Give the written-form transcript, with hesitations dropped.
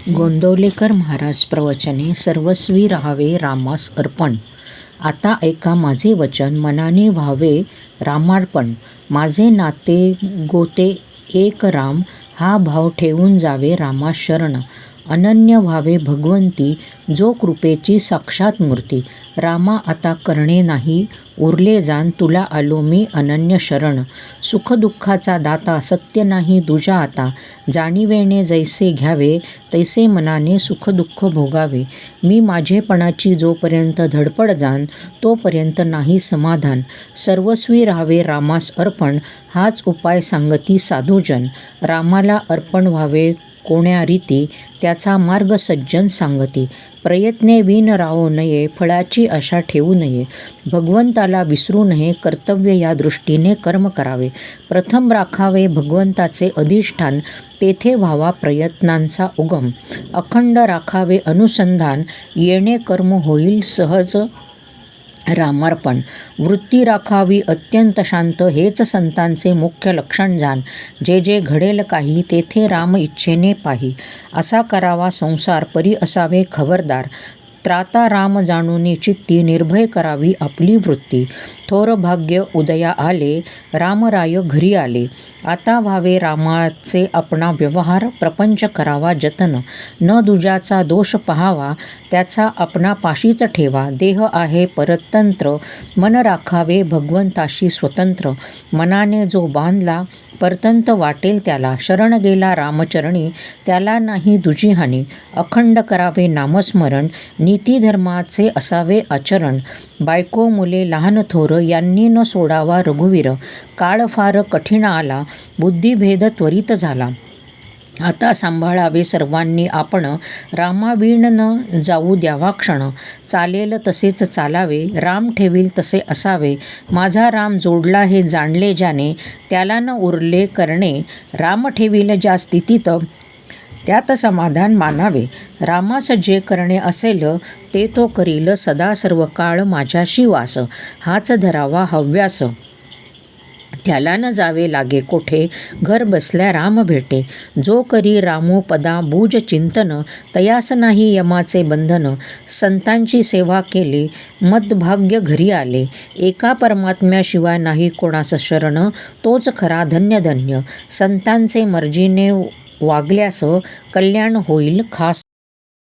गोंदवलेकर महाराज प्रवचने सर्वस्वी राहावे रामास अर्पण. आता ऐका माझे वचन, मनाने व्हावे रामार्पण. माझे नाते गोते एक राम, हा भाव ठेवून जावे रामास शरण. अनन्य व्हावे भगवंती, जो कृपेची साक्षात मूर्ती. रामा आता करणे नाही उरले जाण, तुला आलो मी अनन्य शरण. सुखदुःखाचा दाता सत्य नाही दुजा आता, जाणीवेने जैसे घ्यावे तैसे मनाने सुखदुःख भोगावे. मी माझेपणाची जोपर्यंत धडपड जाण, तोपर्यंत नाही समाधान. सर्वस्वी राहावे रामास अर्पण, हाच उपाय सांगती साधुजन. रामाला अर्पण व्हावे कोण्या रीती, त्याचा मार्ग सज्जन सांगती. प्रयत्ने विण राहो नये, फळाची आशा ठेवू नये. भगवंताला विसरू नये, कर्तव्य या दृष्टीने कर्म करावे. प्रथम राखावे भगवंताचे अधिष्ठान, तेथे व्हावा प्रयत्नांचा उगम. अखंड राखावे अनुसंधान, येणे कर्म होईल सहज रामार्पण. वृत्ती राखावी अत्यंत शांत, हेच संतांचे मुख्य लक्षण जाण. जे जे घडेल काही, तेथे राम इच्छेने पाही. असा करावा संसार, परी असावे खबरदार. त्राता राम जाणूनी चित्ती, निर्भय करावी आपली वृत्ती. थोर भाग्य उदया आले, रामराय घरी आले. आता व्हावे रामाचे आपणा व्यवहार, प्रपंच करावा जतन. न दुजाचा दोष पहावा, त्याचा आपणा पाशीच ठेवा. देह आहे परतंत्र, मन राखावे भगवंताशी स्वतंत्र. मनाने जो बांधला, परतंत वाटेल त्याला. शरण गेला रामचरणी, त्याला नाही दुजी हानी. अखंड करावे नामस्मरण, नीतिधर्माचे असावे आचरण. बायको मुले लहान थोर, यांनी न सोडावा रघुवीर. काळ फार कठीण आला, बुद्धिभेद त्वरित झाला. आता सांभाळावे सर्वांनी आपण, रामाविण न जाऊ द्यावा क्षण. चालेल तसेच चालावे, राम ठेवील तसे असावे. माझा राम जोडला हे जाणले ज्याने, त्याला न उरले करणे. राम ठेवील ज्या स्थितीत, त्यात समाधान मानावे. रामास जे करणे असेल, ते तो करील सदा सर्व काळ माझ्याशी वास. हाच धरावा हव्यास, त्याला न जावे लागे कोठे. घर बसल्या राम भेटे, जो करी रामोपदा बूज चिंतन. तयास नाही यमाचे बंधन, संतांची सेवा केली मदभाग्य घरी आले. एका परमात्म्याशिवाय नाही कोणास शरण, तोच खरा धन्य धन्य. संतांचे मर्जीने वागल्यास, कल्याण होईल खास.